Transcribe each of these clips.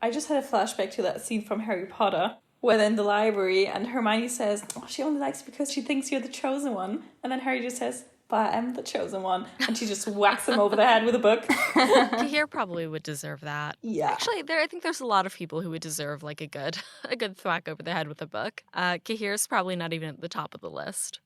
I just had a flashback to that scene from Harry Potter where they're in the library and Hermione says, oh, she only likes you because she thinks you're the chosen one. And then Harry just says, but I am the chosen one. And she just whacks him over the head with a book. Cahir probably would deserve that. Yeah. Actually, I think there's a lot of people who would deserve like a good thwack over the head with a book. Cahir's probably not even at the top of the list.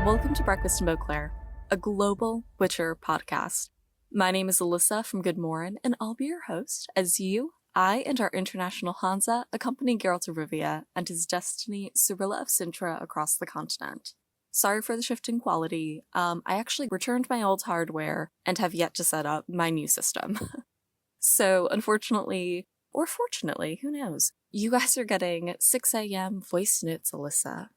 Welcome to Breakfast in Beauclair, a global Witcher podcast. My name is Alyssa from GoodMorhen, and I'll be your host as I and our international hanza accompany Geralt of Rivia and his destiny Cirilla of Cintra across the continent. Sorry for the shift in quality. I actually returned my old hardware and have yet to set up my new system. So unfortunately, or fortunately, who knows, you guys are getting 6 a.m. voice notes, Alyssa.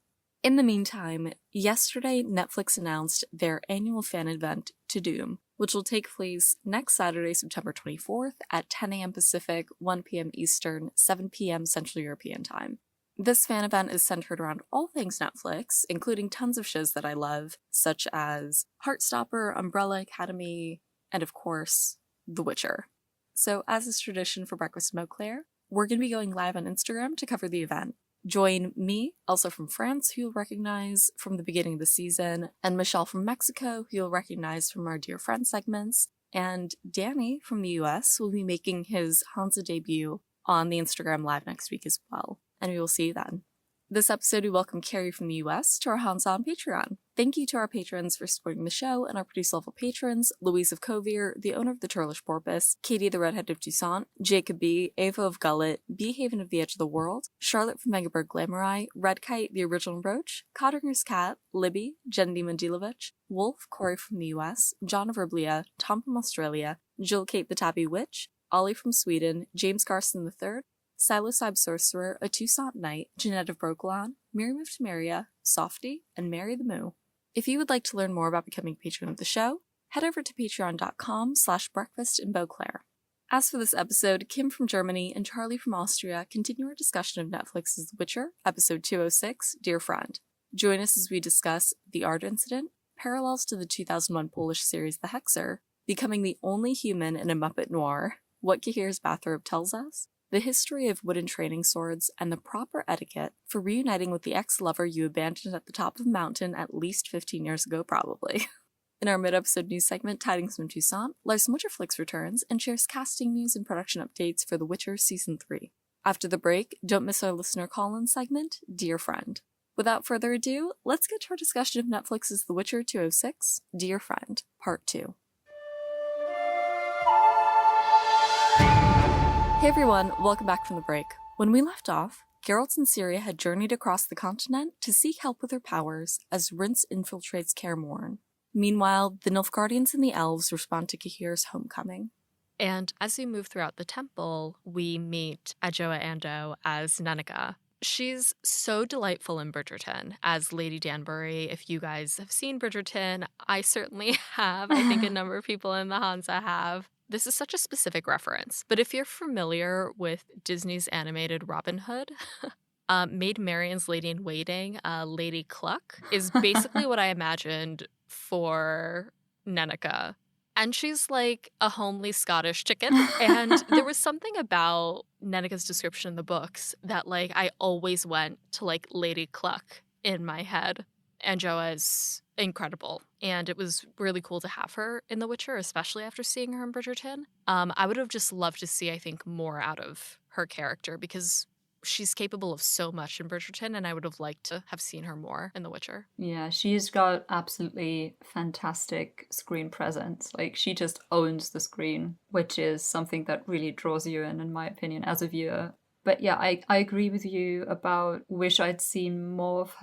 In the meantime, yesterday Netflix announced their annual fan event, To Doom, which will take place next Saturday, September 24th at 10 a.m. Pacific, 1 p.m. Eastern, 7 p.m. Central European Time. This fan event is centered around all things Netflix, including tons of shows that I love, such as Heartstopper, Umbrella Academy, and of course, The Witcher. So as is tradition for Breakfast in Beauclair, we're going to be going live on Instagram to cover the event. Join me, also from France, who you'll recognize from the beginning of the season, and Michelle from Mexico, who you'll recognize from our Dear Friend segments, and Danny from the US will be making his hanza debut on the Instagram Live next week as well, and we will see you then. This episode, we welcome Carrie from the US to our hanza on Patreon. Thank you to our patrons for supporting the show and our producer-level patrons, Louise of Cahir, the owner of the Churlish Porpoise, Katie the Redhead of Toussaint, Jacob B., Ava of Gullet, Bee Haven of the Edge of the World, Charlotte from Megaberg Glamorai, Red Kite, the Original Roach, Codringer's Cat, Libby, Jen Dimondilovich, Wolf, Corey from the US, John of Riblia, Tom from Australia, Jill Kate the Tabby Witch, Ollie from Sweden, James Garson III, Psilocybe Sorcerer, a Toussaint Knight, Jeanette of Brooklyn, Miriam of Temeria, Softy, and Mary the Moo. If you would like to learn more about becoming a patron of the show, head over to patreon.com/breakfastinbeauclair. As for this episode, Kim from Germany and Charli from Austria continue our discussion of Netflix's The Witcher, episode 206, Dear Friend. Join us as we discuss the Aard Incident, parallels to the 2001 Polish series The Hexer, becoming the only human in a Muppet noir, what Cahir's bathrobe tells us, the history of wooden training swords, and the proper etiquette for reuniting with the ex-lover you abandoned at the top of a mountain at least 15 years ago, probably. In our mid-episode news segment, Tidings from Toussaint, Lars from Witcherflix returns and shares casting news and production updates for The Witcher Season 3. After the break, don't miss our listener call-in segment, Dear Friend. Without further ado, let's get to our discussion of Netflix's The Witcher 206, Dear Friend, Part 2. Hey everyone, welcome back from the break. When we left off, Geralt and Ciri had journeyed across the continent to seek help with their powers as Rince infiltrates Kaer Morhen. Meanwhile, the Nilfgaardians and the elves respond to Cahir's homecoming. And as we move throughout the temple, we meet Adjoa Ando as Nenneke. She's so delightful in Bridgerton as Lady Danbury. If you guys have seen Bridgerton, I certainly have. I think a number of people in the hanza have. This is such a specific reference, but if you're familiar with Disney's animated Robin Hood, Maid Marian's Lady-in-Waiting, Lady Cluck, is basically what I imagined for Nenneke. And she's like a homely Scottish chicken. And there was something about Nenneke's description in the books that like I always went to like Lady Cluck in my head. Adjoa is incredible. And it was really cool to have her in The Witcher, especially after seeing her in Bridgerton. I would have just loved to see, I think, more out of her character because she's capable of so much in Bridgerton, and I would have liked to have seen her more in The Witcher. Yeah, she's got absolutely fantastic screen presence. Like, she just owns the screen, which is something that really draws you in my opinion, as a viewer. But yeah, I agree with you about wish I'd seen more of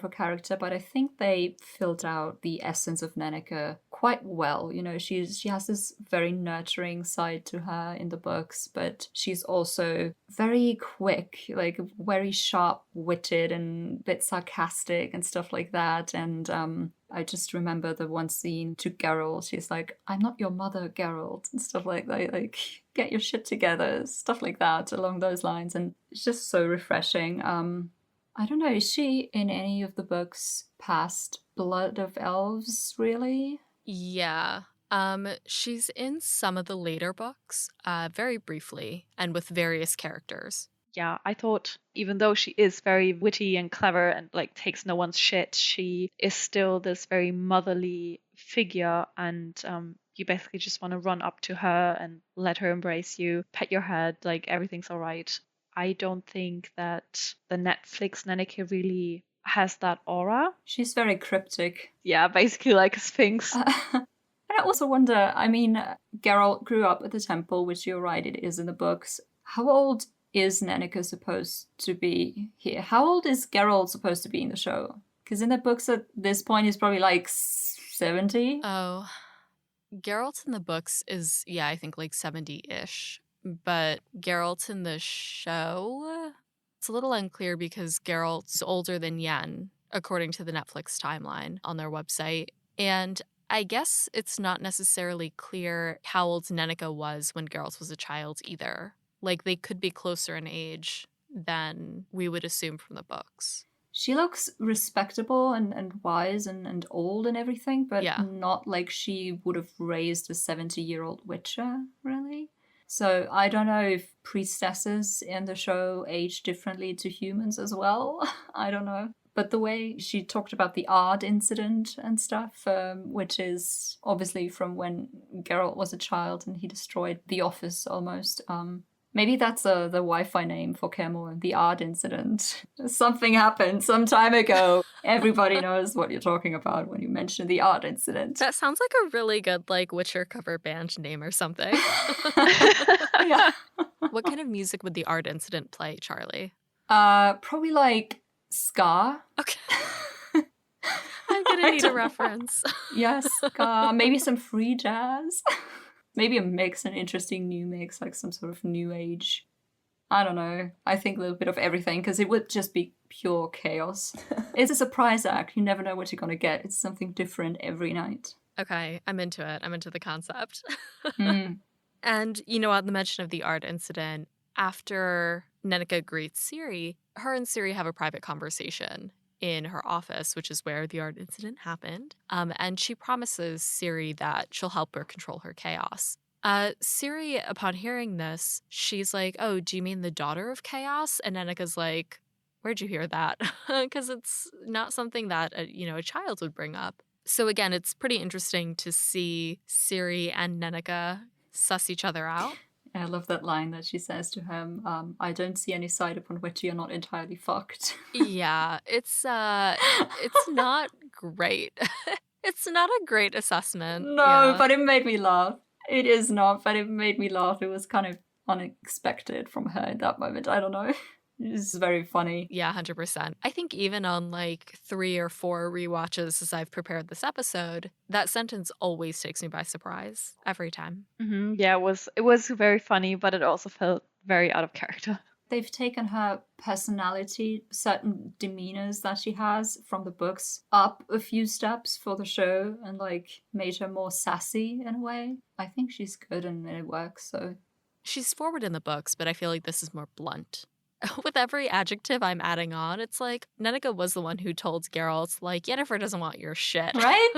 her character, but I think they filled out the essence of Nenneke quite well. You know, she has this very nurturing side to her in the books, but she's also very quick, like very sharp-witted and a bit sarcastic and stuff like that. And I just remember the one scene to Geralt. She's like, "I'm not your mother, Geralt," and stuff like that. Like, get your shit together, stuff like that, along those lines. And it's just so refreshing. I don't know, is she in any of the books past Blood of Elves, really? Yeah. She's in some of the later books, very briefly, and with various characters. Yeah, I thought even though she is very witty and clever and like takes no one's shit, she is still this very motherly figure, and you basically just want to run up to her and let her embrace you, pet your head, like everything's all right. I don't think that the Netflix Nenneke really has that aura. She's very cryptic. Yeah, basically like a sphinx. And I also wonder, I mean, Geralt grew up at the temple, which you're right, it is in the books. How old is Nenneke supposed to be here? How old is Geralt supposed to be in the show? Because in the books at this point, he's probably like 70. Oh, Geralt in the books is, yeah, I think like 70-ish. But Geralt in the show, it's a little unclear because Geralt's older than Yen, according to the Netflix timeline on their website. And I guess it's not necessarily clear how old Nenneke was when Geralt was a child either. Like, they could be closer in age than we would assume from the books. She looks respectable and wise and old and everything, but not like she would have raised a 70-year-old witcher, really. So I don't know if priestesses in the show age differently to humans as well. I don't know. But the way she talked about the Aard Incident and stuff, which is obviously from when Geralt was a child and he destroyed the office almost. Maybe that's the Wi-Fi name for Kaer Morhen, the Aard Incident. Something happened some time ago. Everybody knows what you're talking about when you mention the Aard Incident. That sounds like a really good, like, Witcher cover band name or something. Yeah. What kind of music would the Aard Incident play, Charli? Probably like ska. Okay. I'm gonna need a reference. Yes, ska. Maybe some free jazz. Maybe a mix, an interesting new mix, like some sort of new age. I don't know. I think a little bit of everything, because it would just be pure chaos. It's a surprise act. You never know what you're going to get. It's something different every night. Okay, I'm into it. I'm into the concept. Mm. And, you know, on the mention of the Aard Incident, after Nenneke greets Ciri, her and Ciri have a private conversation in her office, which is where the Aard Incident happened. And she promises Ciri that she'll help her control her chaos. Ciri, upon hearing this, she's like, "Oh, do you mean the daughter of chaos?" And Nenneke's like, "Where'd you hear that?" Because it's not something that a child would bring up. So again, it's pretty interesting to see Ciri and Nenneke suss each other out. I love that line that she says to him, "I don't see any side upon which you're not entirely fucked." Yeah, it's not great. It's not a great assessment. No, Yeah. but it made me laugh. It is not, but it made me laugh. It was kind of unexpected from her at that moment. I don't know. It's very funny. Yeah, 100%. I think even on like 3 or 4 rewatches as I've prepared this episode, that sentence always takes me by surprise every time. Mm-hmm. Yeah, it was very funny, but it also felt very out of character. They've taken her personality, certain demeanors that she has from the books, up a few steps for the show and like made her more sassy in a way. I think she's good and it works, so. She's forward in the books, but I feel like this is more blunt. With every adjective I'm adding on, it's like Nenneke was the one who told Geralt, like, Yennefer doesn't want your shit. Right?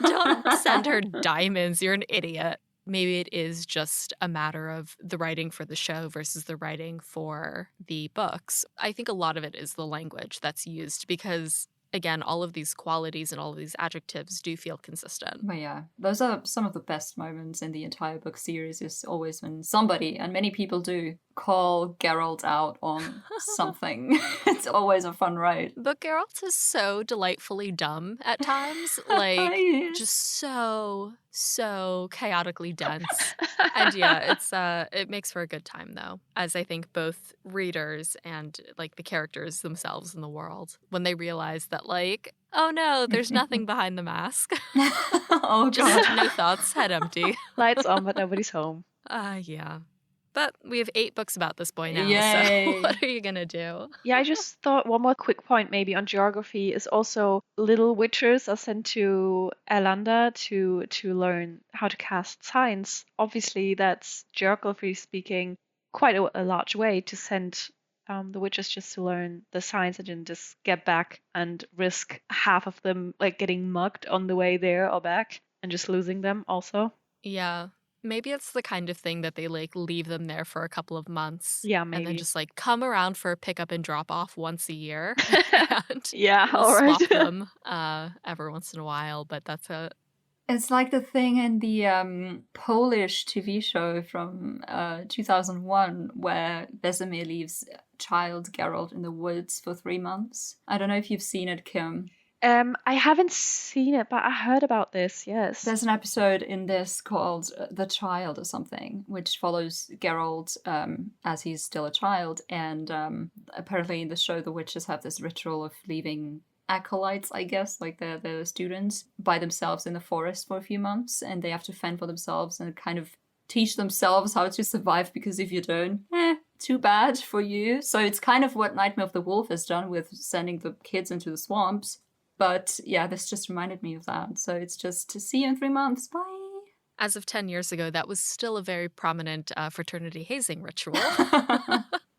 Don't send her diamonds. You're an idiot. Maybe it is just a matter of the writing for the show versus the writing for the books. I think a lot of it is the language that's used because, again, all of these qualities and all of these adjectives do feel consistent. But yeah, those are some of the best moments in the entire book series is always when somebody, and many people do, call Geralt out on something. It's always a fun ride. But Geralt is so delightfully dumb at times. Like, just so chaotically dense. And yeah, it makes for a good time though, as I think both readers and like the characters themselves in the world, when they realize that like, Oh no, there's nothing behind the mask. Oh Just god. no thoughts, head empty. Lights on, but nobody's home. Yeah. But we have 8 books about this boy now, Yay. so what are you gonna do? Yeah, I just thought one more quick point maybe on geography is also little witchers are sent to Elanda to learn how to cast signs. Obviously, that's geography speaking quite a large way to send the witches just to learn the signs and then just get back and risk half of them like getting mugged on the way there or back and just losing them also. Yeah. Maybe it's the kind of thing that they like leave them there for a couple of months. Yeah, And then maybe. just like come around for a pickup and drop off once a year. And Yeah, we'll all right. swap them every once in a while, but that's it. It's like the thing in the Polish TV show from 2001 where Vesemir leaves child Geralt in the woods for 3 months. I don't know if you've seen it, Kim. I haven't seen it, but I heard about this, yes. There's an episode in this called The Child or something, which follows Geralt as he's still a child. And apparently in the show, the witches have this ritual of leaving acolytes, I guess, like the students, by themselves in the forest for a few months. And they have to fend for themselves and kind of teach themselves how to survive, because if you don't, too bad for you. So it's kind of what Nightmare of the Wolf has done with sending the kids into the swamps. But yeah, this just reminded me of that. So it's just to see you in 3 months. Bye. As of 10 years ago, that was still a very prominent fraternity hazing ritual.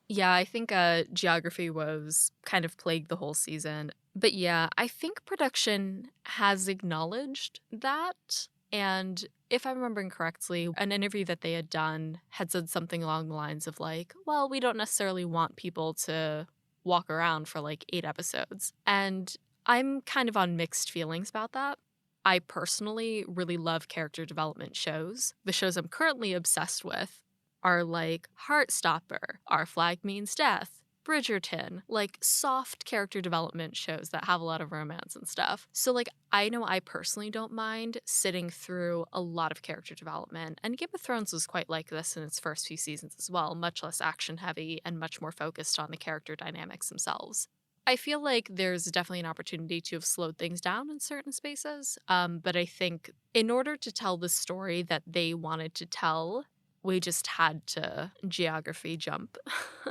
Yeah, I think geography was kind of plagued the whole season. But yeah, I think production has acknowledged that. And if I'm remembering correctly, an interview that they had done had said something along the lines of like, well, we don't necessarily want people to walk around for like 8 episodes. And I'm kind of on mixed feelings about that. I personally really love character development shows. The shows I'm currently obsessed with are like Heartstopper, Our Flag Means Death, Bridgerton, like soft character development shows that have a lot of romance and stuff. So like I know I personally don't mind sitting through a lot of character development, and Game of Thrones was quite like this in its first few seasons as well, much less action heavy and much more focused on the character dynamics themselves. I feel like there's definitely an opportunity to have slowed things down in certain spaces, but I think in order to tell the story that they wanted to tell, we just had to geography jump.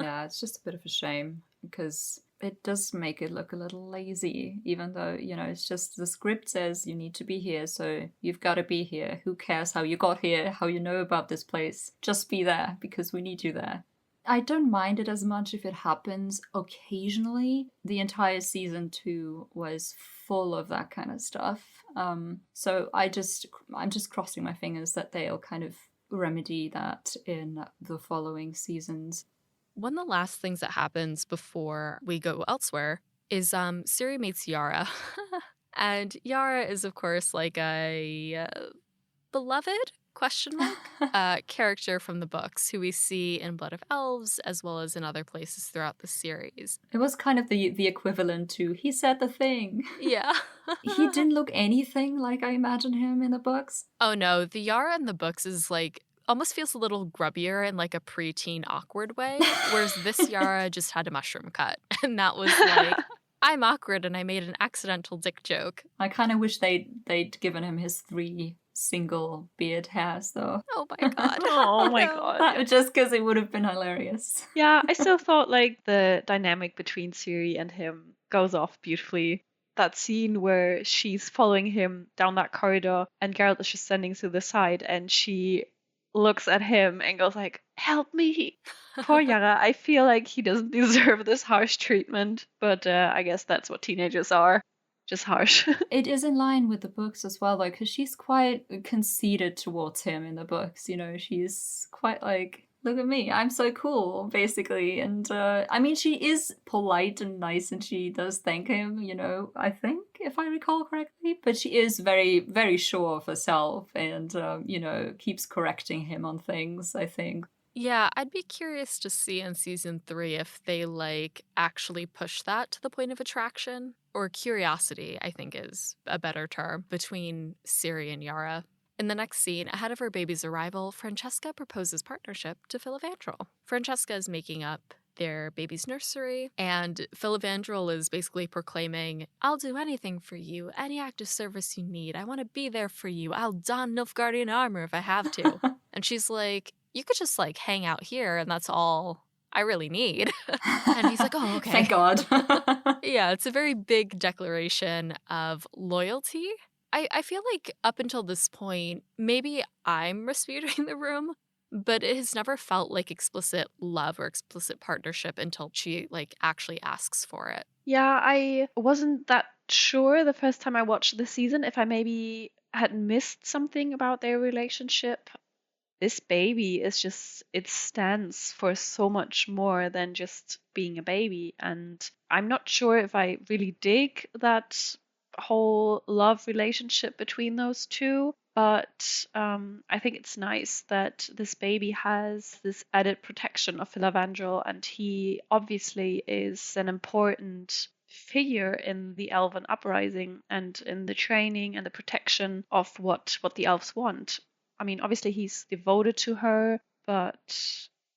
Yeah, it's just a bit of a shame because it does make it look a little lazy, even though, you know, it's just the script says you need to be here, so you've got to be here. Who cares how you got here, how you know about this place? Just be there because we need you there. I don't mind it as much if it happens occasionally. The entire season 2 was full of that kind of stuff. So I'm just crossing my fingers that they'll kind of remedy that in the following seasons. One of the last things that happens before we go elsewhere is Ciri meets Yara. And Yara is, of course, like a beloved character from the books who we see in Blood of Elves as well as in other places throughout the series. It was kind of the equivalent to he said the thing. Yeah. He didn't look anything like I imagine him in the books. Oh no, the Yara in the books is like almost feels a little grubbier in like a preteen awkward way, whereas this Yara just had a mushroom cut, and that was like, I'm awkward and I made an accidental dick joke. I kind of wish they'd given him his 3 single beard hairs though. Oh my god. Oh my god. Just because it would have been hilarious. Yeah, I still thought like the dynamic between Ciri and him goes off beautifully. That scene where she's following him down that corridor and Geralt is just standing to the side and she looks at him and goes like, help me. Poor Yara, I feel like he doesn't deserve this harsh treatment, but I guess that's what teenagers are. Just harsh. It is in line with the books as well, though, because she's quite conceited towards him in the books. You know, she's quite like, look at me, I'm so cool, basically. And I mean, she is polite and nice and she does thank him, you know, I think, if I recall correctly. But she is very, very sure of herself and, you know, keeps correcting him on things, I think. Yeah, I'd be curious to see in season 3 if they like actually push that to the point of attraction, or curiosity, I think is a better term, between Ciri and Yara. In the next scene, ahead of her baby's arrival, Francesca proposes partnership to Filavandrel. Francesca is making up their baby's nursery, and Philevandrel is basically proclaiming, I'll do anything for you, any act of service you need. I want to be there for you. I'll don Nilfgaardian armor if I have to. And she's like, you could just like hang out here and that's all I really need. And he's like, oh, okay. Thank God. Yeah, it's a very big declaration of loyalty. I feel like up until this point, maybe I'm Rasputin the room, but it has never felt like explicit love or explicit partnership until she like actually asks for it. Yeah, I wasn't that sure the first time I watched the season if I maybe had missed something about their relationship. This baby is just, it stands for so much more than just being a baby. And I'm not sure if I really dig that whole love relationship between those two. But I think it's nice that this baby has this added protection of Philevandrel, and he obviously is an important figure in the Elven uprising and in the training and the protection of what the elves want. I mean, obviously he's devoted to her, but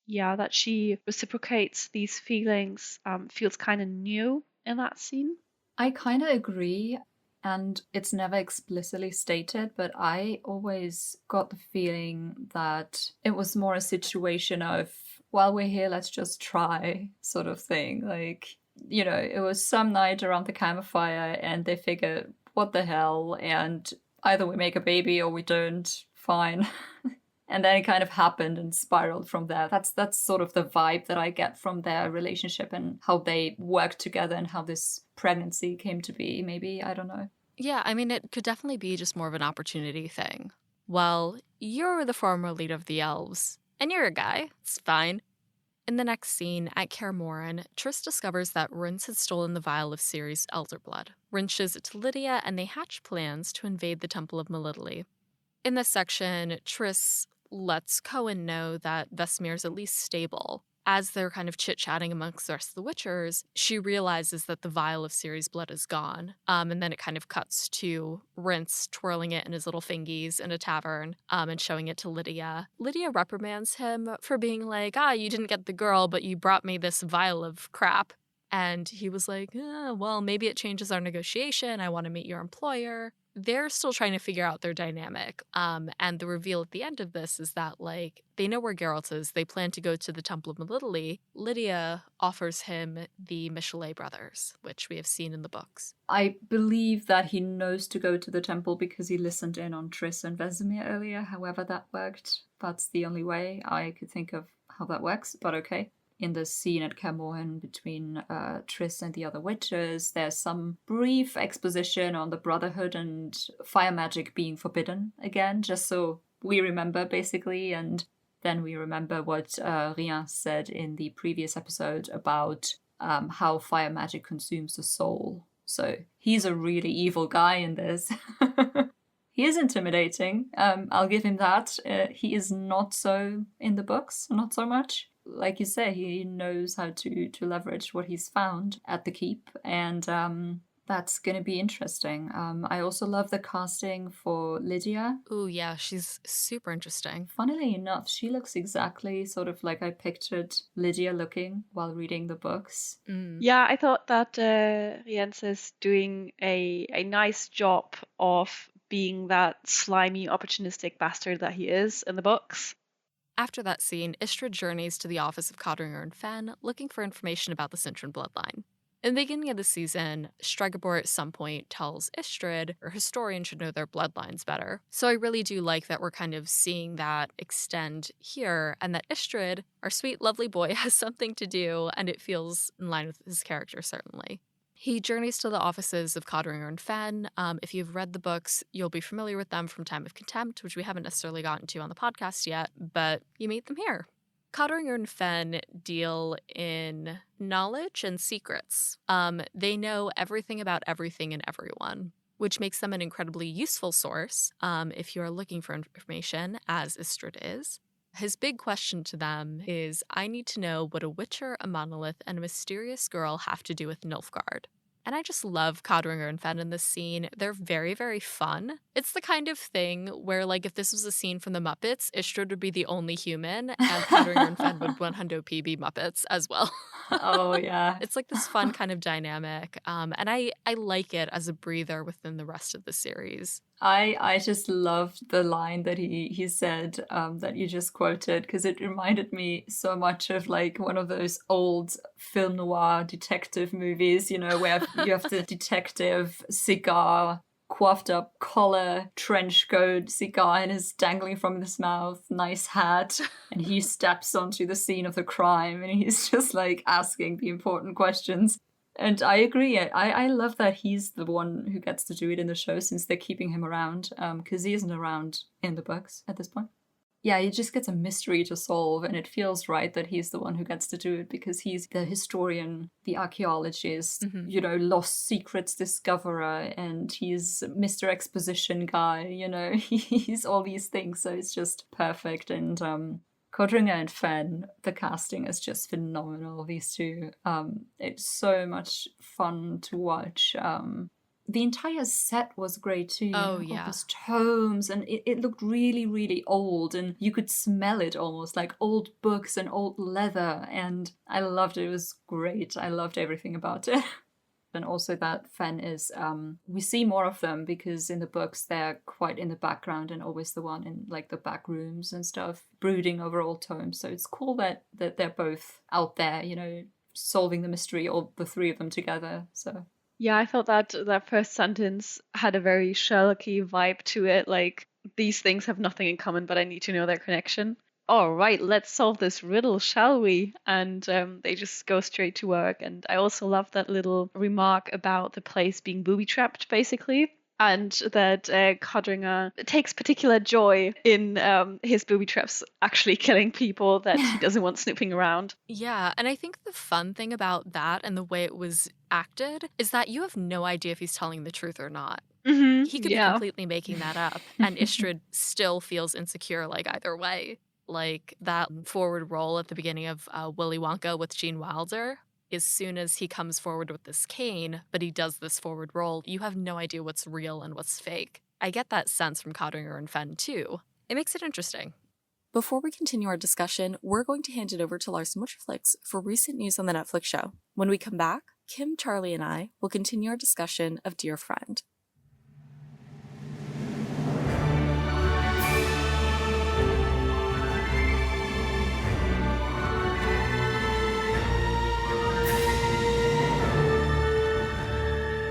yeah, that she reciprocates these feelings feels kind of new in that scene. I kind of agree, and it's never explicitly stated, but I always got the feeling that it was more a situation of, while we're here, let's just try sort of thing. Like, you know, it was some night around the campfire and they figured, what the hell, and either we make a baby or we don't, fine. And then it kind of happened and spiraled from there. That's sort of the vibe that I get from their relationship and how they work together and how this pregnancy came to be, maybe. I don't know. Yeah, I mean, it could definitely be just more of an opportunity thing. Well, you're the former leader of the elves, and you're a guy. It's fine. In the next scene, at Kaer Morhen, Triss discovers that Rince had stolen the vial of Ciri's elder blood. Rince shows it to Lydia, and they hatch plans to invade the Temple of Melitele. In this section, Triss lets Cohen know that Vesemir is at least stable. As they're kind of chit-chatting amongst the rest of the Witchers, she realizes that the vial of Ciri's blood is gone. And then it kind of cuts to Rince twirling it in his little fingies in a tavern and showing it to Lydia. Lydia reprimands him for being like, you didn't get the girl, but you brought me this vial of crap. And he was like, well, maybe it changes our negotiation. I want to meet your employer. They're still trying to figure out their dynamic. And the reveal at the end of this is that, like, they know where Geralt is. They plan to go to the Temple of Melitele. Lydia offers him the Michelet brothers, which we have seen in the books. I believe that he knows to go to the temple because he listened in on Triss and Vesemir earlier, however that worked. That's the only way I could think of how that works, but okay. In the scene at Kaer Morhen between Triss and the other witches, there's some brief exposition on the Brotherhood and fire magic being forbidden again, just so we remember, basically. And then we remember what Rien said in the previous episode about how fire magic consumes the soul. So he's a really evil guy in this. He is intimidating. I'll give him that. He is not so in the books, not so much. Like you say, he knows how to leverage what he's found at the keep, and that's going to be interesting. I also love the casting for Lydia. Ooh, yeah, she's super interesting. Funnily enough, she looks exactly sort of like I pictured Lydia looking while reading the books. Yeah, I thought that Rienz is doing a nice job of being that slimy, opportunistic bastard that he is in the books. After that scene, Istredd journeys to the office of Codringer and Fen, looking for information about the Cintran bloodline. In the beginning of the season, Stregobor at some point tells Istredd, her historian should know their bloodlines better. So I really do like that we're kind of seeing that extend here, and that Istredd, our sweet, lovely boy, has something to do, and it feels in line with his character, certainly. He journeys to the offices of Codringer and Fen. If you've read the books, you'll be familiar with them from Time of Contempt, which we haven't necessarily gotten to on the podcast yet, but you meet them here. Codringer and Fen deal in knowledge and secrets. They know everything about everything and everyone, which makes them an incredibly useful source if you're looking for information, as Istredd is. His big question to them is, I need to know what a Witcher, a Monolith, and a mysterious girl have to do with Nilfgaard. And I just love Codringer and Fen in this scene. They're very, very fun. It's the kind of thing where, like, if this was a scene from the Muppets, Istrid would be the only human, and Codringer and Fen would 100p be Muppets as well. Oh, yeah. It's like this fun kind of dynamic, and I like it as a breather within the rest of the series. I just loved the line that he said that you just quoted, because it reminded me so much of like one of those old film noir detective movies, you know, where you have the detective cigar, coiffed up collar, trench coat, cigar and is dangling from his mouth, nice hat, and he steps onto the scene of the crime and he's just like asking the important questions. And I agree. I love that he's the one who gets to do it in the show, since they're keeping him around, because he isn't around in the books at this point. Yeah, he just gets a mystery to solve, and it feels right that he's the one who gets to do it, because he's the historian, the archaeologist, you know, lost secrets discoverer, and he's Mr. Exposition guy, you know, he's all these things, so it's just perfect. And Codringer and Fen, the casting is just phenomenal, these two. It's so much fun to watch. The entire set was great too. Oh, yeah. All those tomes, and it looked really, really old, and you could smell it almost, like old books and old leather, and I loved it. It was great. I loved everything about it. And also that Fen is, we see more of them, because in the books they're quite in the background and always the one in like the back rooms and stuff, brooding over old tomes. So it's cool that they're both out there, you know, solving the mystery, all the three of them together. So Yeah, I thought that first sentence had a very Sherlocky vibe to it. Like, these things have nothing in common, but I need to know their connection. All right, let's solve this riddle, shall we? And they just go straight to work. And I also love that little remark about the place being booby-trapped, basically. And that Codringer takes particular joy in his booby traps actually killing people that he doesn't want snooping around. Yeah, and I think the fun thing about that and the way it was acted is that you have no idea if he's telling the truth or not. Mm-hmm. He could be completely making that up, and Istrid still feels insecure, like, either way. Like that forward roll at the beginning of Willy Wonka with Gene Wilder. As soon as he comes forward with this cane, but he does this forward roll, you have no idea what's real and what's fake. I get that sense from Codringer and Fen, too. It makes it interesting. Before we continue our discussion, we're going to hand it over to Lars Mutterflix for recent news on the Netflix show. When we come back, Kim, Charli, and I will continue our discussion of Dear Friend.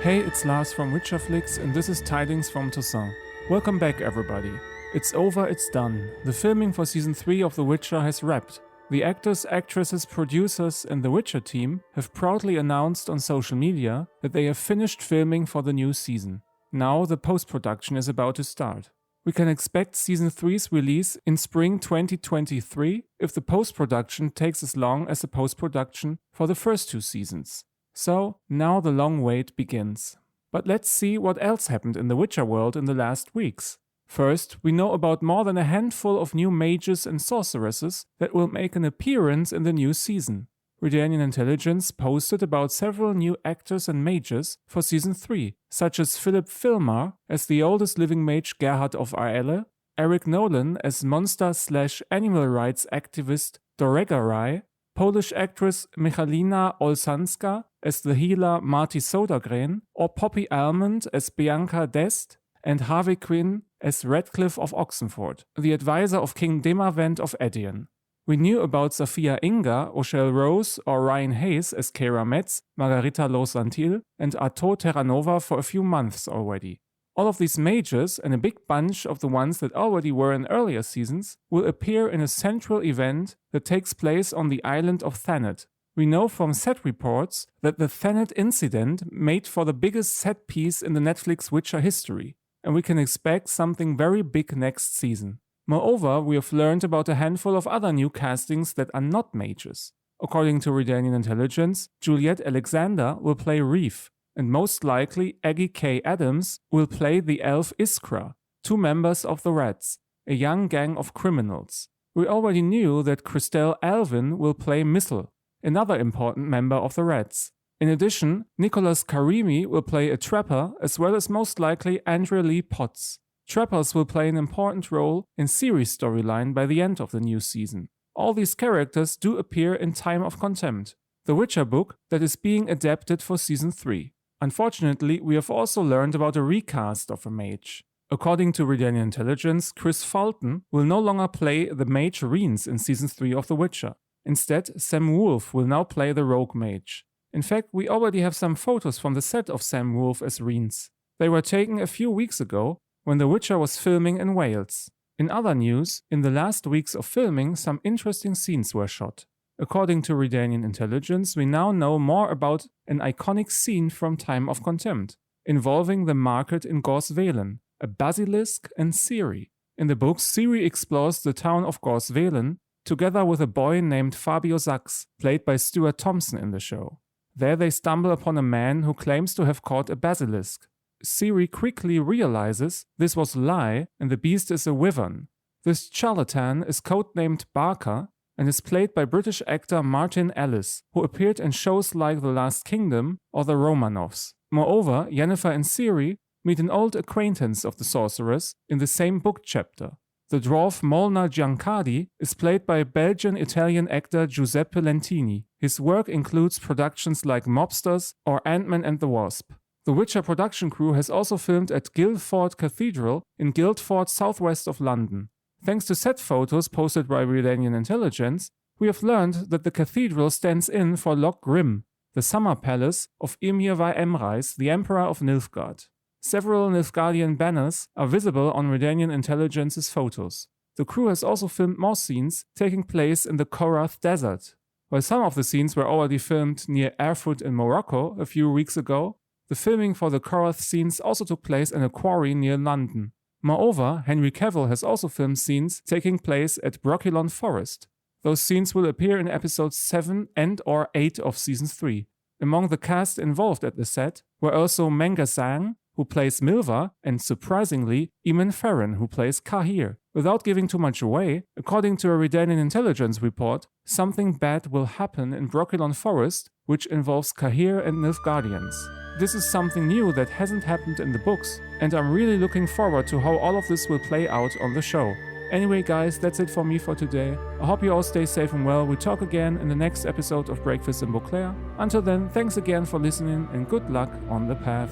Hey, it's Lars from Witcherflix, and this is Tidings from Toussaint. Welcome back, everybody. It's over, it's done. The filming for Season 3 of The Witcher has wrapped. The actors, actresses, producers, and the Witcher team have proudly announced on social media that they have finished filming for the new season. Now the post-production is about to start. We can expect Season 3's release in spring 2023 if the post-production takes as long as the post-production for the first two seasons. So, now the long wait begins. But let's see what else happened in the Witcher world in the last weeks. First, we know about more than a handful of new mages and sorceresses that will make an appearance in the new season. Redanian Intelligence posted about several new actors and mages for Season 3, such as Philip Filmar as the oldest living mage Geralt of Rivia, Eric Nolan as monster/animal rights activist Doregarai, Polish actress Michalina Olszanska as the healer Marty Sodergren, or Poppy Almond as Bianca Dest, and Harvey Quinn as Radcliffe of Oxenford, the advisor of King Demavend of Edion. We knew about Safia Inga, Rochelle Rose, or Ryan Hayes as Keira Metz, Margarita Losantil, and Arto Terranova for a few months already. All of these mages, and a big bunch of the ones that already were in earlier seasons, will appear in a central event that takes place on the island of Thanet. We know from set reports that the Thanet Incident made for the biggest set piece in the Netflix Witcher history, and we can expect something very big next season. Moreover, we have learned about a handful of other new castings that are not mages. According to Redanian Intelligence, Juliette Alexander will play Reef, and most likely Aggie K. Adams will play the elf Iskra, two members of the Rats, a young gang of criminals. We already knew that Christelle Alvin will play Missel, another important member of the Rats. In addition, Nicholas Karimi will play a trapper, as well as most likely Andrea Lee Potts. Trappers will play an important role in Ciri's storyline by the end of the new season. All these characters do appear in Time of Contempt, the Witcher book that is being adapted for Season 3. Unfortunately, we have also learned about a recast of a mage. According to Redanian Intelligence, Chris Fulton will no longer play the mage Reens in Season 3 of The Witcher. Instead, Sam Wolf will now play the rogue mage. In fact, we already have some photos from the set of Sam Wolf as Reens. They were taken a few weeks ago when The Witcher was filming in Wales. In other news, in the last weeks of filming, some interesting scenes were shot. According to Redanian Intelligence, we now know more about an iconic scene from Time of Contempt, involving the market in Gorsvalen, a basilisk, and Ciri. In the book, Ciri explores the town of Gorsvalen, together with a boy named Fabio Sachs, played by Stuart Thompson in the show. There they stumble upon a man who claims to have caught a basilisk. Ciri quickly realizes this was a lie and the beast is a wyvern. This charlatan is codenamed Barker and is played by British actor Martin Ellis, who appeared in shows like The Last Kingdom or The Romanovs. Moreover, Yennefer and Ciri meet an old acquaintance of the sorceress in the same book chapter. The dwarf Molnar Giancardi is played by Belgian-Italian actor Giuseppe Lentini. His work includes productions like Mobsters or Ant-Man and the Wasp. The Witcher production crew has also filmed at Guildford Cathedral in Guildford, southwest of London. Thanks to set photos posted by Redanian Intelligence, we have learned that the cathedral stands in for Loch Grim, the summer palace of Emir var Emreis, the Emperor of Nilfgaard. Several Nilfgaardian banners are visible on Redanian Intelligence's photos. The crew has also filmed more scenes taking place in the Korath Desert. While some of the scenes were already filmed near Erfurt in Morocco a few weeks ago, the filming for the Korath scenes also took place in a quarry near London. Moreover, Henry Cavill has also filmed scenes taking place at Brokilon Forest. Those scenes will appear in episodes 7 and or 8 of Season 3. Among the cast involved at the set were also Menga Zhang, who plays Milva, and surprisingly, Eamon Farron, who plays Cahir. Without giving too much away, according to a Redanian Intelligence report, something bad will happen in Brokilon Forest, which involves Cahir and Nilfgaardians. This is something new that hasn't happened in the books, and I'm really looking forward to how all of this will play out on the show. Anyway guys, that's it for me for today. I hope you all stay safe and well. We talk again in the next episode of Breakfast in Beauclair. Until then, thanks again for listening and good luck on the path.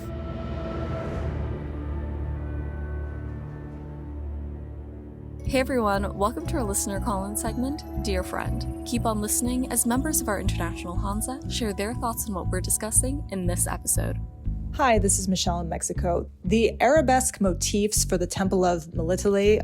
Hey everyone, welcome to our listener call-in segment, Dear Friend. Keep on listening as members of our international Hanza share their thoughts on what we're discussing in this episode. Hi, this is Michelle in Mexico. The arabesque motifs for the Temple of Melitele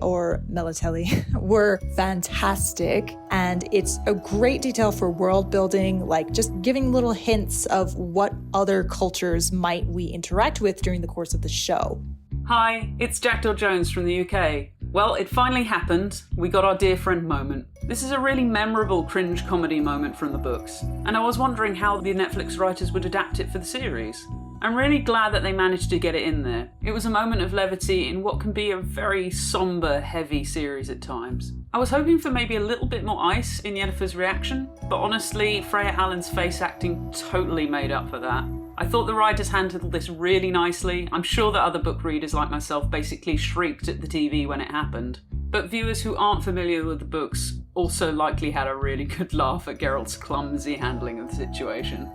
were fantastic, and it's a great detail for world building, like just giving little hints of what other cultures might we interact with during the course of the show. Hi, it's Jackdaw Jones from the UK. Well, it finally happened. We got our dear friend moment. This is a really memorable cringe comedy moment from the books, and I was wondering how the Netflix writers would adapt it for the series. I'm really glad that they managed to get it in there. It was a moment of levity in what can be a very somber, heavy series at times. I was hoping for maybe a little bit more ice in Yennefer's reaction, but honestly, Freya Allen's face acting totally made up for that. I thought the writers handled this really nicely. I'm sure that other book readers like myself basically shrieked at the TV when it happened. But viewers who aren't familiar with the books also likely had a really good laugh at Geralt's clumsy handling of the situation.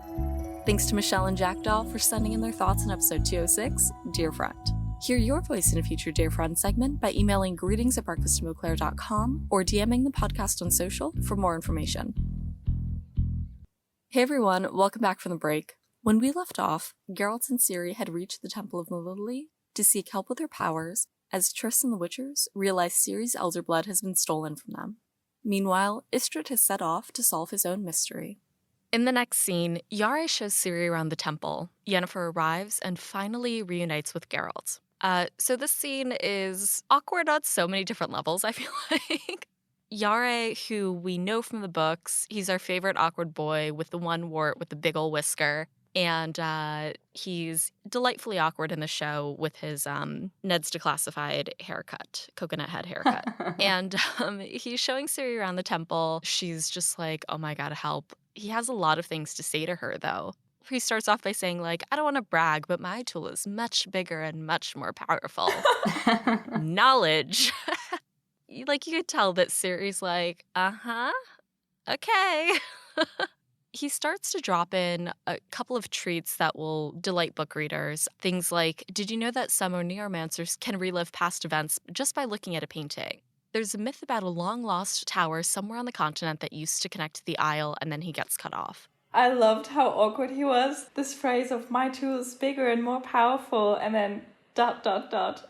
Thanks to Michelle and Jackdaw for sending in their thoughts in episode 206, Dear Friend. Hear your voice in a future Dear Friend segment by emailing greetings@breakfastinbbeauclair.com or DMing the podcast on social for more information. Hey everyone, welcome back from the break. When we left off, Geralt and Ciri had reached the Temple of Melitele to seek help with their powers, as Triss and the Witchers realize Ciri's elder blood has been stolen from them. Meanwhile, Istrid has set off to solve his own mystery. In the next scene, Yare shows Ciri around the temple. Yennefer arrives and finally reunites with Geralt. So this scene is awkward on so many different levels, I feel like. Yare, who we know from the books, he's our favorite awkward boy with the one wart with the big ol' whisker. And he's delightfully awkward in the show with his Ned's Declassified haircut, coconut head haircut. And he's showing Ciri around the temple. She's just like, oh my god, help. He has a lot of things to say to her, though. He starts off by saying, like, I don't want to brag, but my tool is much bigger and much more powerful. Knowledge. Like, you could tell that Ciri's like, okay. He starts to drop in a couple of treats that will delight book readers. Things like, did you know that some neomancers can relive past events just by looking at a painting? There's a myth about a long-lost tower somewhere on the continent that used to connect to the Isle, and then he gets cut off. I loved how awkward he was. This phrase of my tool is bigger and more powerful, and then ...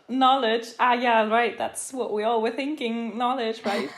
knowledge. Yeah, right, that's what we all were thinking, knowledge, right?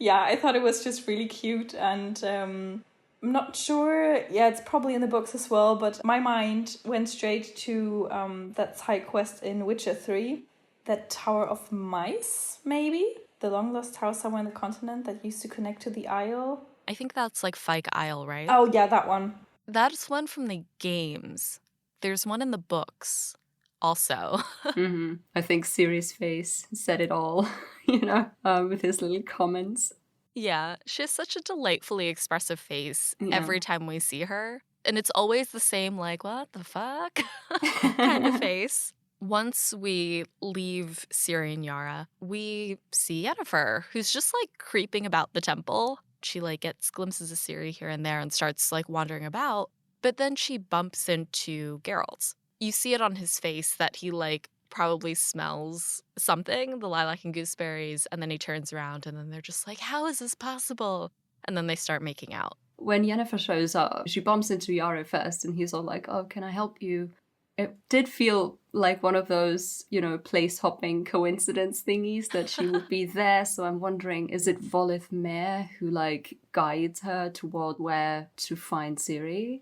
I thought it was just really cute, and I'm not sure, it's probably in the books as well, but my mind went straight to that side quest in Witcher 3, that Tower of Mice, maybe? The long-lost tower somewhere on the continent that used to connect to the Isle. I think that's like Fyke Isle, right? Oh, yeah, that one. That's one from the games. There's one in the books also. I think Ciri's face said it all, with his little comments. Yeah, she has such a delightfully expressive face every time we see her. And it's always the same, like, what the fuck kind of face. Once we leave Ciri and Yara, we see Yennefer, who's just, like, creeping about the temple. She, like, gets glimpses of Ciri here and there and starts, like, wandering about. But then she bumps into Geralt. You see it on his face that he, like, probably smells something, the lilac and gooseberries, and then he turns around and then they're just like, how is this possible? And then they start making out. When Yennefer shows up, she bumps into Yara first and he's all like, oh, can I help you? It did feel like one of those, place-hopping coincidence thingies that she would be there. So I'm wondering, is it Volith Mare who, like, guides her toward where to find Ciri?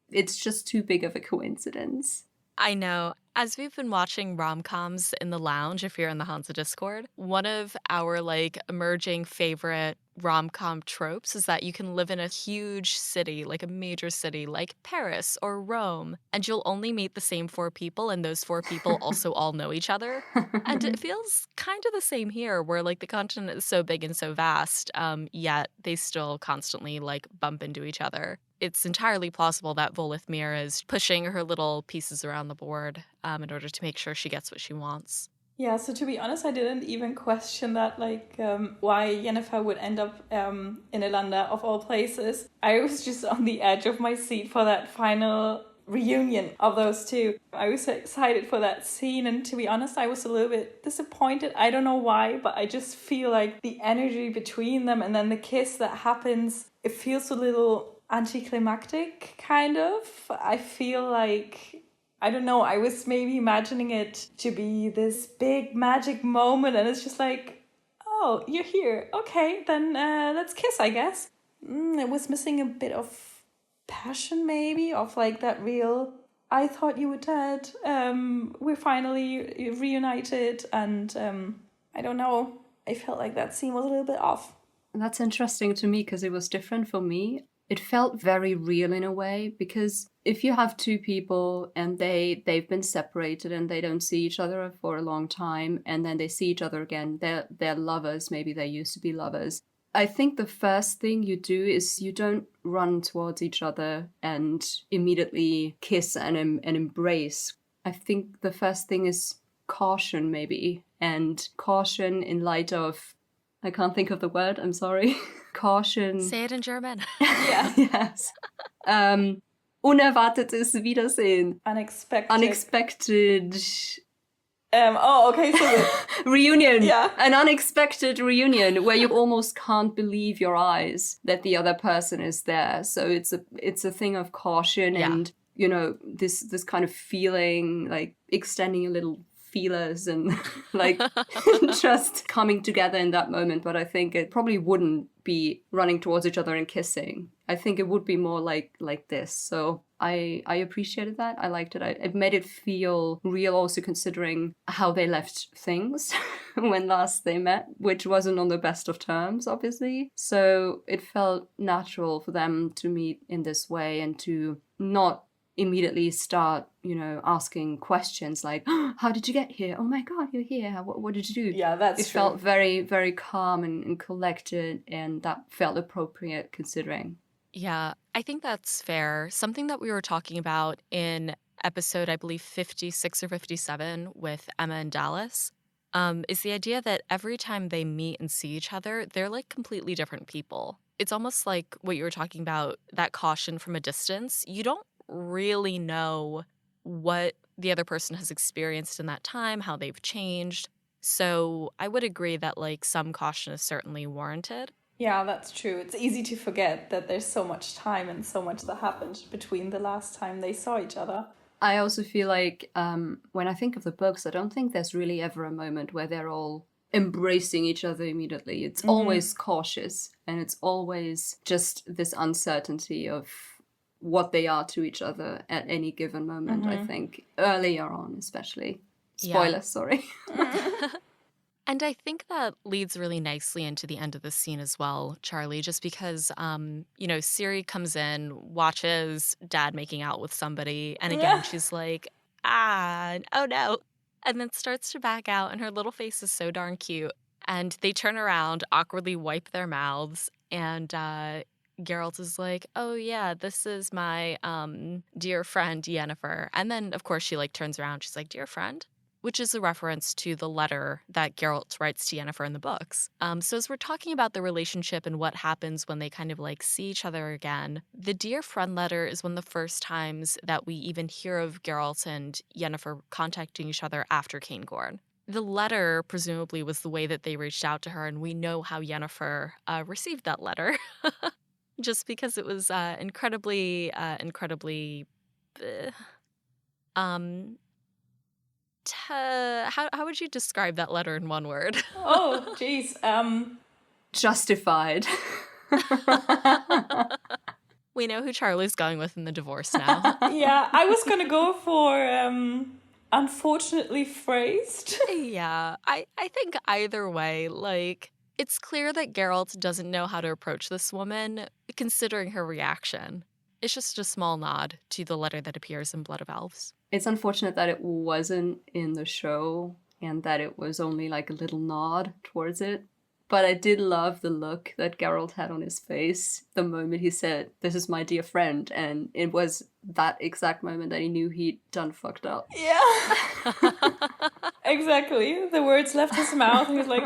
It's just too big of a coincidence. I know. As we've been watching rom-coms in the lounge, if you're in the Hanza Discord, one of our, like, emerging favorite rom-com tropes is that you can live in a huge city, like a major city, like Paris or Rome, and you'll only meet the same 4 people, and those 4 people also all know each other. And it feels kind of the same here, where, like, the continent is so big and so vast, yet they still constantly, like, bump into each other. It's entirely plausible that Volith Mir is pushing her little pieces around the board in order to make sure she gets what she wants. Yeah, so to be honest, I didn't even question that, like, why Yennefer would end up in Ilanda, of all places. I was just on the edge of my seat for that final reunion of those two. I was so excited for that scene, and to be honest, I was a little bit disappointed. I don't know why, but I just feel like the energy between them and then the kiss that happens, it feels a little anticlimactic, kind of. I feel like, I don't know, I was maybe imagining it to be this big magic moment, and it's just like, oh, you're here. Okay, then let's kiss, I guess. It was missing a bit of passion, maybe, of like that real, I thought you were dead. We're finally reunited, and I don't know. I felt like that scene was a little bit off. That's interesting to me because it was different for me. It felt very real in a way, because if you have 2 people and they've been separated and they don't see each other for a long time, and then they see each other again, they're lovers, maybe they used to be lovers. I think the first thing you do is you don't run towards each other and immediately kiss and embrace. I think the first thing is caution, maybe, and caution in light of, I can't think of the word, I'm sorry. Caution. Say it in German. Yeah. Yes. Unerwartetes Wiedersehen. Unexpected. Okay, so reunion. Yeah. An unexpected reunion where you almost can't believe your eyes that the other person is there. So it's a thing of caution and, this kind of feeling, like extending a little feelers and like just coming together in that moment. But I think it probably wouldn't be running towards each other and kissing. I think it would be more like this. So I appreciated that. I liked it. It made it feel real, also considering how they left things when last they met, which wasn't on the best of terms, obviously. So it felt natural for them to meet in this way and to not immediately start, asking questions like, oh, how did you get here? Oh my God, you're here. What did you do? Yeah, that's true. It felt very, very calm and collected, and that felt appropriate considering. Yeah, I think that's fair. Something that we were talking about in episode, I believe, 56 or 57 with Emma and Dallas, is the idea that every time they meet and see each other, they're like completely different people. It's almost like what you were talking about, that caution from a distance. You don't really know what the other person has experienced in that time, how they've changed. So I would agree that like some caution is certainly warranted. Yeah, that's true. It's easy to forget that there's so much time and so much that happened between the last time they saw each other. I also feel like when I think of the books, I don't think there's really ever a moment where they're all embracing each other immediately. It's always cautious, and it's always just this uncertainty of what they are to each other at any given moment, I think. Earlier on, especially. Spoilers, sorry. And I think that leads really nicely into the end of the scene as well, Charli, just because, Ciri comes in, watches Dad making out with somebody, and again, she's like, oh no, and then starts to back out, and her little face is so darn cute. And they turn around, awkwardly wipe their mouths, and Geralt is like, oh yeah, this is my dear friend, Yennefer. And then, of course, she like turns around, she's like, dear friend? Which is a reference to the letter that Geralt writes to Yennefer in the books. So as we're talking about the relationship and what happens when they kind of like see each other again, the Dear Friend letter is one of the first times that we even hear of Geralt and Yennefer contacting each other after Caingorn. The letter presumably was the way that they reached out to her, and we know how Yennefer received that letter, just because it was incredibly. How would you describe that letter in one word? Oh, geez. Justified. We know who Charlie's going with in the divorce now. Yeah, I was going to go for unfortunately phrased. Yeah, I think either way, like, it's clear that Geralt doesn't know how to approach this woman, considering her reaction. It's just a small nod to the letter that appears in Blood of Elves. It's unfortunate that it wasn't in the show and that it was only like a little nod towards it. But I did love the look that Geralt had on his face the moment he said, "This is my dear friend." And it was that exact moment that he knew he'd done fucked up. Yeah. Exactly. The words left his mouth and he was like,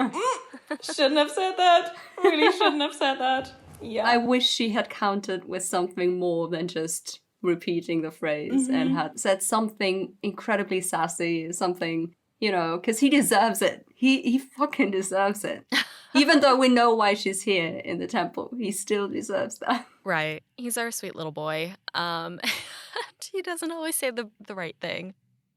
shouldn't have said that. Really shouldn't have said that. Yeah. I wish she had countered with something more than just repeating the phrase and had said something incredibly sassy, something, because he deserves it. He fucking deserves it. Even though we know why she's here in the temple, he still deserves that. Right. He's our sweet little boy. He doesn't always say the right thing.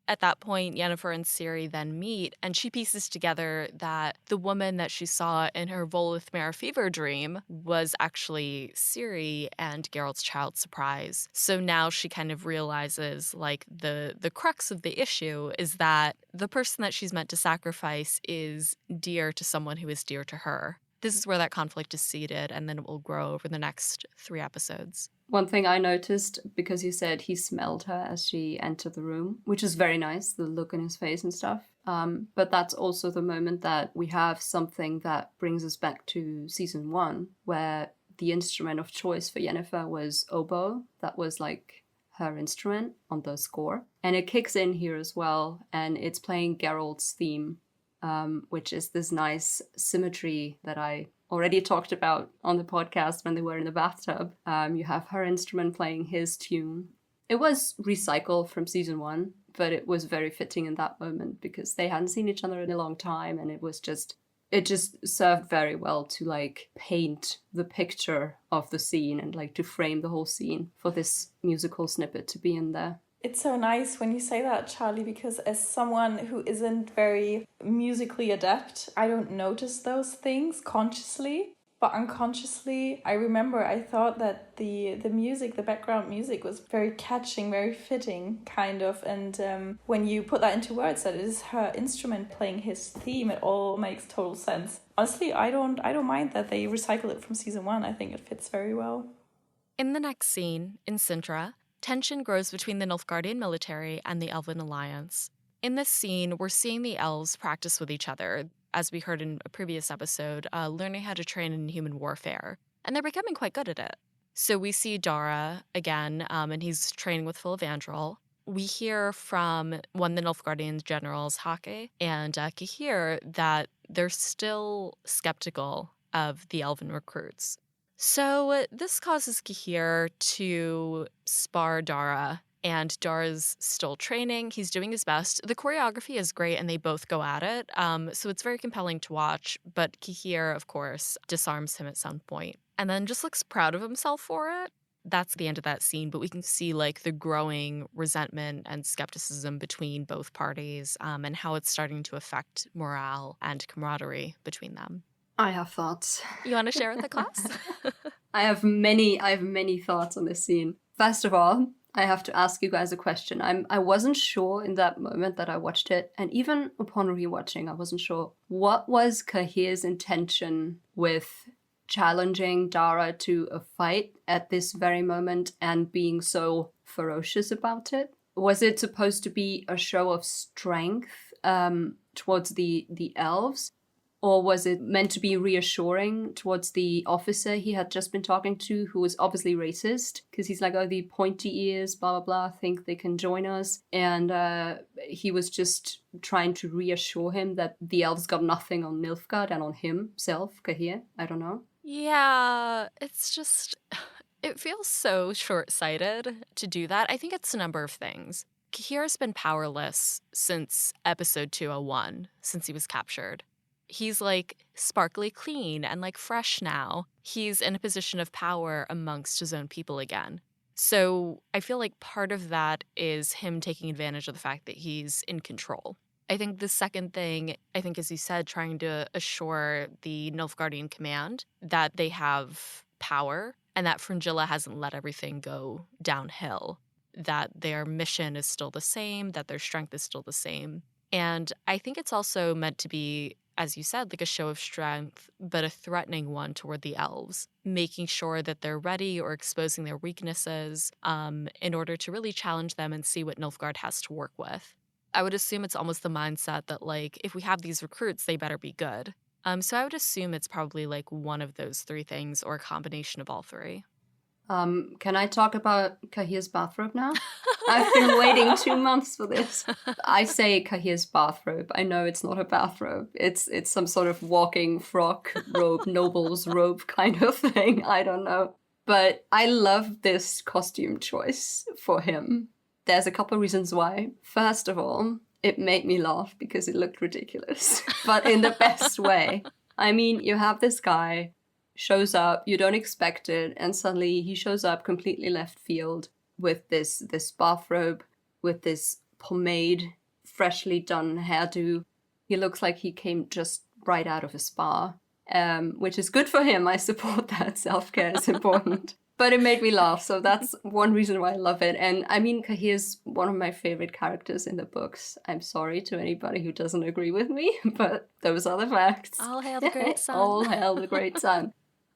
At that point, Yennefer and Ciri then meet, and she pieces together that the woman that she saw in her Volithmere fever dream was actually Ciri and Geralt's child Surprise. So now she kind of realizes, like, the crux of the issue is that the person that she's meant to sacrifice is dear to someone who is dear to her. This is where that conflict is seated, and then it will grow over the next 3 episodes. One thing I noticed, because you said he smelled her as she entered the room, which is very nice, the look in his face and stuff. But that's also the moment that we have something that brings us back to season 1, where the instrument of choice for Yennefer was oboe. That was like her instrument on the score. And it kicks in here as well, and it's playing Geralt's theme, which is this nice symmetry that I already talked about on the podcast when they were in the bathtub. You have her instrument playing his tune. It was recycled from season 1, but it was very fitting in that moment because they hadn't seen each other in a long time, and it just served very well to like paint the picture of the scene and like to frame the whole scene for this musical snippet to be in there. It's so nice when you say that, Charli, because as someone who isn't very musically adept, I don't notice those things consciously, but unconsciously, I remember I thought that the music, the background music was very catching, very fitting, kind of. And when you put that into words, that it is her instrument playing his theme, it all makes total sense. Honestly, I don't mind that they recycle it from season 1. I think it fits very well. In the next scene, in Cintra, tension grows between the Nilfgaardian military and the Elven Alliance. In this scene, we're seeing the elves practice with each other, as we heard in a previous episode, learning how to train in human warfare, and they're becoming quite good at it. So we see Dara again, and he's training with Filavandrel. We hear from one of the Nilfgaardian generals, Hake, and Cahir, that they're still skeptical of the elven recruits. So this causes Cahir to spar Dara, and Dara's still training. He's doing his best. The choreography is great, and they both go at it, so it's very compelling to watch, but Cahir, of course, disarms him at some point, and then just looks proud of himself for it. That's the end of that scene, but we can see like the growing resentment and skepticism between both parties, and how it's starting to affect morale and camaraderie between them. I have thoughts. You want to share with the class? I have many thoughts on this scene. First of all, I have to ask you guys a question. I wasn't sure in that moment that I watched it, and even upon rewatching, I wasn't sure. What was Cahir's intention with challenging Dara to a fight at this very moment and being so ferocious about it? Was it supposed to be a show of strength towards the elves? Or was it meant to be reassuring towards the officer he had just been talking to, who was obviously racist? Because he's like, oh, the pointy ears, blah, blah, blah, think they can join us. And he was just trying to reassure him that the elves got nothing on Nilfgaard and on himself, Cahir. I don't know. Yeah, it's just, it feels so short-sighted to do that. I think it's a number of things. Cahir has been powerless since episode 201, since he was captured. He's like sparkly clean and like fresh now. He's in a position of power amongst his own people again. So I feel like part of that is him taking advantage of the fact that he's in control. I think the second thing, as you said, trying to assure the Nilfgaardian command that they have power and that Fringilla hasn't let everything go downhill, that their mission is still the same, that their strength is still the same. And I think it's also meant to be, as you said, like a show of strength, but a threatening one toward the elves, making sure that they're ready or exposing their weaknesses in order to really challenge them and see what Nilfgaard has to work with. I would assume it's almost the mindset that, like, if we have these recruits, they better be good. So I would assume it's probably, like, one of those three things or a combination of all three. Can I talk about Cahir's bathrobe now? I've been waiting 2 months for this. I say Cahir's bathrobe. I know it's not a bathrobe. It's some sort of walking frock robe, noble's robe kind of thing. I don't know. But I love this costume choice for him. There's a couple of reasons why. First of all, it made me laugh because it looked ridiculous, but in the best way. I mean, you have this guy shows up, you don't expect it, and suddenly he shows up completely left field with this bathrobe, with this pomade, freshly done hairdo. He looks like he came just right out of a spa, which is good for him. I support that. Self-care is important. But it made me laugh, so that's one reason why I love it. And I mean, Cahir's one of my favorite characters in the books. I'm sorry to anybody who doesn't agree with me, but those are the facts. All hail the great sun. All hail the great sun.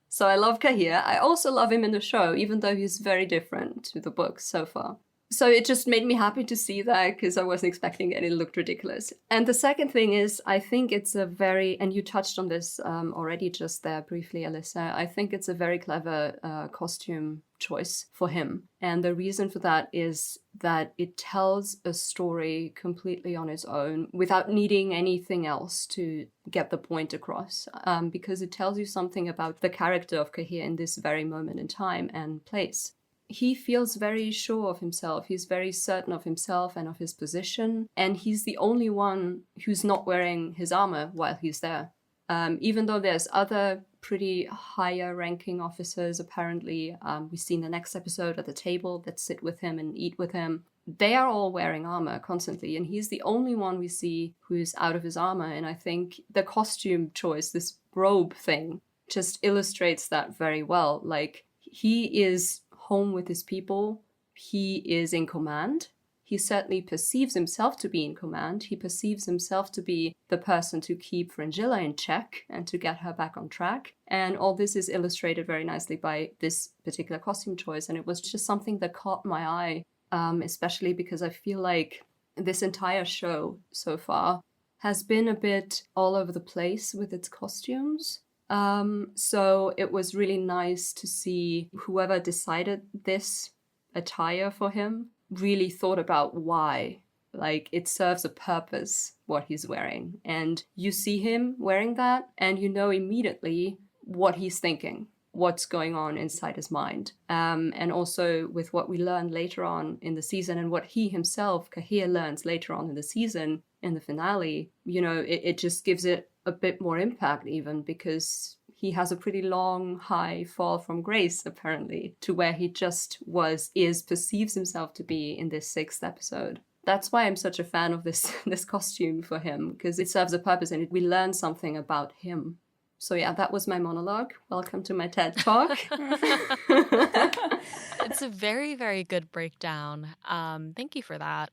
So I love Cahir. I also love him in the show, even though he's very different to the books so far. So it just made me happy to see that because I wasn't expecting it and it looked ridiculous. And the second thing is, I think it's a very, and you touched on this already just there briefly, Alyssa, I think it's a very clever costume choice for him. And the reason for that is that it tells a story completely on its own without needing anything else to get the point across, because it tells you something about the character of Cahir in this very moment in time and place. He feels very sure of himself. He's very certain of himself and of his position. And he's the only one who's not wearing his armor while he's there. Even though there's other pretty higher ranking officers, apparently, we see in the next episode at the table that sit with him and eat with him. They are all wearing armor constantly. And he's the only one we see who's out of his armor. And I think the costume choice, this robe thing, just illustrates that very well. Like, he is home with his people. He is in command. He certainly perceives himself to be in command. He perceives himself to be the person to keep Fringilla in check and to get her back on track. And all this is illustrated very nicely by this particular costume choice. And it was just something that caught my eye, especially because I feel like this entire show so far has been a bit all over the place with its costumes. So it was really nice to see whoever decided this attire for him really thought about why. Like, it serves a purpose, what he's wearing. And you see him wearing that, and you know immediately what he's thinking, what's going on inside his mind. And also with what we learn later on in the season, and what he himself, Cahir, learns later on in the season, in the finale, you know, it just gives it a bit more impact even, because he has a pretty long, high fall from grace, apparently, to where he just perceives himself to be in this 6th episode. That's why I'm such a fan of this costume for him, because it serves a purpose and we learn something about him. So yeah, that was my monologue. Welcome to my TED Talk. It's a very, very good breakdown. Thank you for that.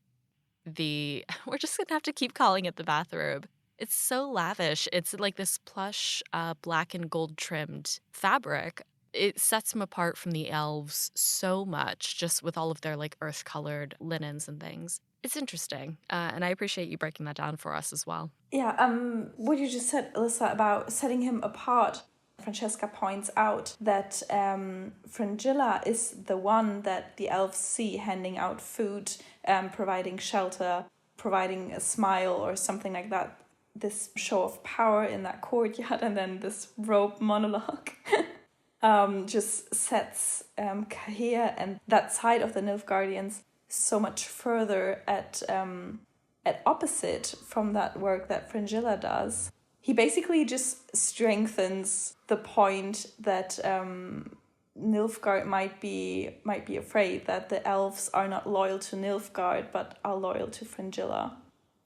We're just going to have to keep calling it the bathrobe. It's so lavish. It's like this plush, black and gold trimmed fabric. It sets them apart from the elves so much, just with all of their like earth colored linens and things. It's interesting. And I appreciate you breaking that down for us as well. Yeah, what you just said, Alyssa, about setting him apart. Francesca points out that Fringilla is the one that the elves see handing out food, providing shelter, providing a smile or something like that. This show of power in that courtyard, and then this robe monologue just sets Cahir and that side of the Nilfgaardians so much further at opposite from that work that Fringilla does. He basically just strengthens the point that Nilfgaard might be afraid that the elves are not loyal to Nilfgaard but are loyal to Fringilla.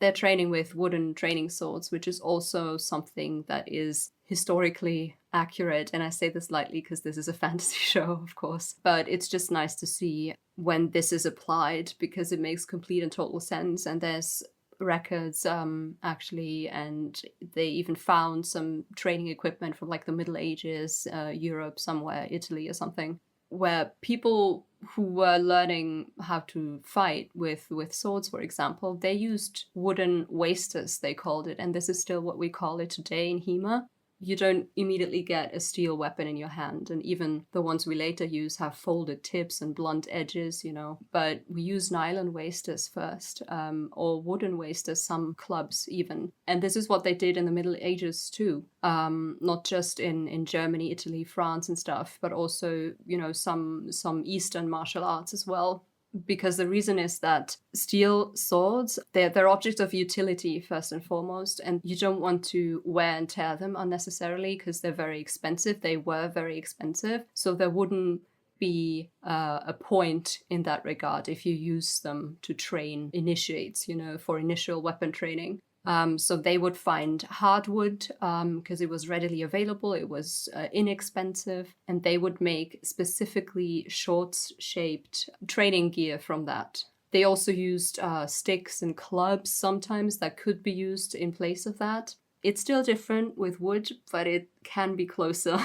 They're training with wooden training swords, which is also something that is historically accurate. And I say this lightly because this is a fantasy show, of course. But it's just nice to see when this is applied, because it makes complete and total sense. And there's records, actually, and they even found some training equipment from like the Middle Ages, Europe somewhere, Italy or something, where people who were learning how to fight with swords, for example, they used wooden wasters, they called it, and this is still what we call it today in HEMA. You don't immediately get a steel weapon in your hand, and even the ones we later use have folded tips and blunt edges, you know, but we use nylon wasters first, or wooden wasters, some clubs even. And this is what they did in the Middle Ages too, not just in Germany, Italy, France and stuff, but also, you know, some Eastern martial arts as well. Because the reason is that steel swords, they're objects of utility first and foremost, and you don't want to wear and tear them unnecessarily because they're very expensive. They were very expensive, so there wouldn't be a point in that regard if you use them to train initiates, you know, for initial weapon training. So they would find hardwood because it was readily available, it was inexpensive, and they would make specifically short-shaped training gear from that. They also used sticks and clubs sometimes that could be used in place of that. It's still different with wood, but it can be closer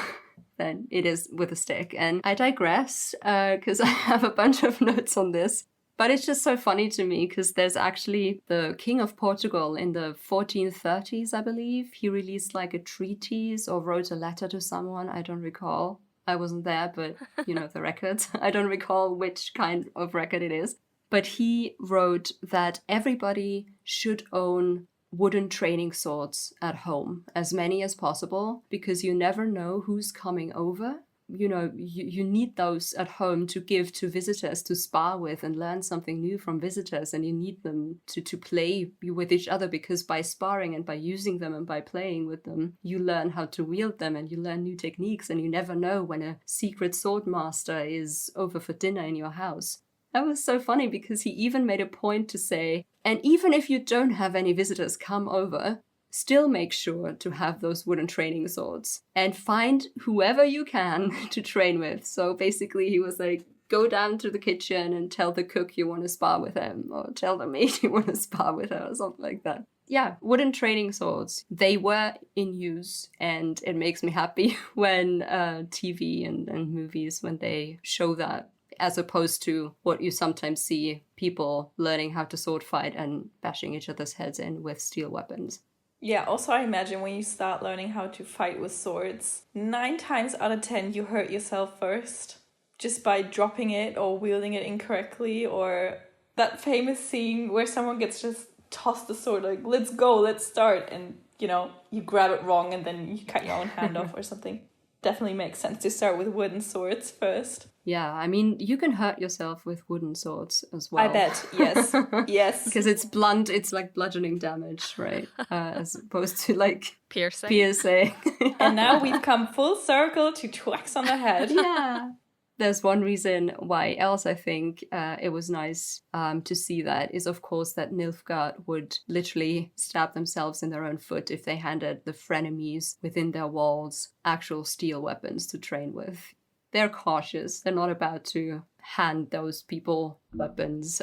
than it is with a stick. And I digress because I have a bunch of notes on this. But it's just so funny to me because there's actually the King of Portugal in the 1430s, I believe. He released like a treatise or wrote a letter to someone. I don't recall. I wasn't there, but you know, the records. I don't recall which kind of record it is. But he wrote that everybody should own wooden training swords at home, as many as possible, because you never know who's coming over. You know, you need those at home to give to visitors to spar with and learn something new from visitors, and you need them to play with each other, because by sparring and by using them and by playing with them, you learn how to wield them and you learn new techniques, and you never know when a secret sword master is over for dinner in your house. That was so funny because he even made a point to say, and even if you don't have any visitors come over, still make sure to have those wooden training swords and find whoever you can to train with. So basically he was like, go down to the kitchen and tell the cook you want to spar with him, or tell the maid you want to spar with her, or something like that. Yeah, wooden training swords, they were in use, and it makes me happy when TV and movies, when they show that, as opposed to what you sometimes see, people learning how to sword fight and bashing each other's heads in with steel weapons. Yeah, also I imagine when you start learning how to fight with swords, 9 times out of 10 you hurt yourself first. Just by dropping it or wielding it incorrectly, or that famous scene where someone gets just tossed the sword, like, let's go, let's start, and, you know, you grab it wrong and then you cut your own hand off or something. Definitely makes sense to start with wooden swords first. Yeah, I mean, you can hurt yourself with wooden swords as well. I bet, yes. Yes. Because it's blunt, it's like bludgeoning damage, right? As opposed to like piercing. And now we've come full circle to twacks on the head. Yeah. There's one reason why else I think it was nice to see that is, of course, that Nilfgaard would literally stab themselves in their own foot if they handed the frenemies within their walls actual steel weapons to train with. They're cautious. They're not about to hand those people weapons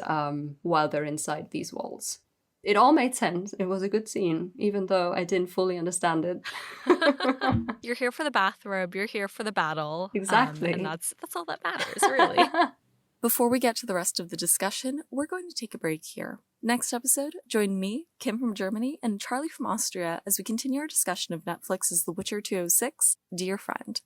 while they're inside these walls. It all made sense. It was a good scene, even though I didn't fully understand it. You're here for the bathrobe. You're here for the battle. Exactly. And that's all that matters, really. Before we get to the rest of the discussion, we're going to take a break here. Next episode, join me, Kim from Germany, and Charli from Austria as we continue our discussion of Netflix's The Witcher 206, Dear Friend.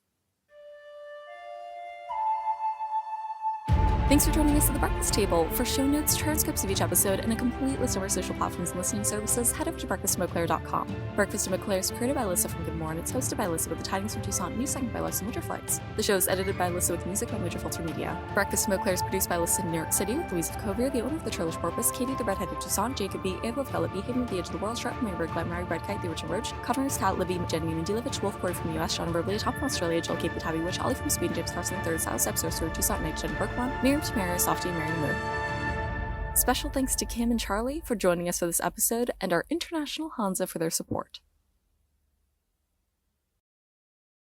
Thanks for joining us at the breakfast table. For show notes, transcripts of each episode, and a complete list of our social platforms and listening services, head over to breakfastandbeauclair.com. Breakfast and Beauclair is created by Alyssa from GoodMorhen. It's hosted by Alyssa with the Tidings from Toussaint, news segment by Alyssa and Winter Flights. The show is edited by Alyssa with music by Major Filter Media. Breakfast and Beauclair is produced by Alyssa in New York City with Louise of Cahir, the owner of the Trailer's Porpoise, Katie the Redheaded Toussaint, Jacob B, Ava of Philip B, Hayden of the Edge of the World, Sharp from Mayberg, Glen Mary, Red Kite, the Original Roach, Connor's Cat, Libby, Jenny Mendelevich, Wolf Corey from the US, Sean Verbley, Tom from Australia, Joel Cape, the Tabby Witch, Ollie from Sweden, James Carson III, South Step, Sorcerer, Toussaint, Night, Jen Berkman, Miriam Tamara, Softy, and Mary Moon. Special thanks to Kim and Charli for joining us for this episode, and our international Hanza for their support.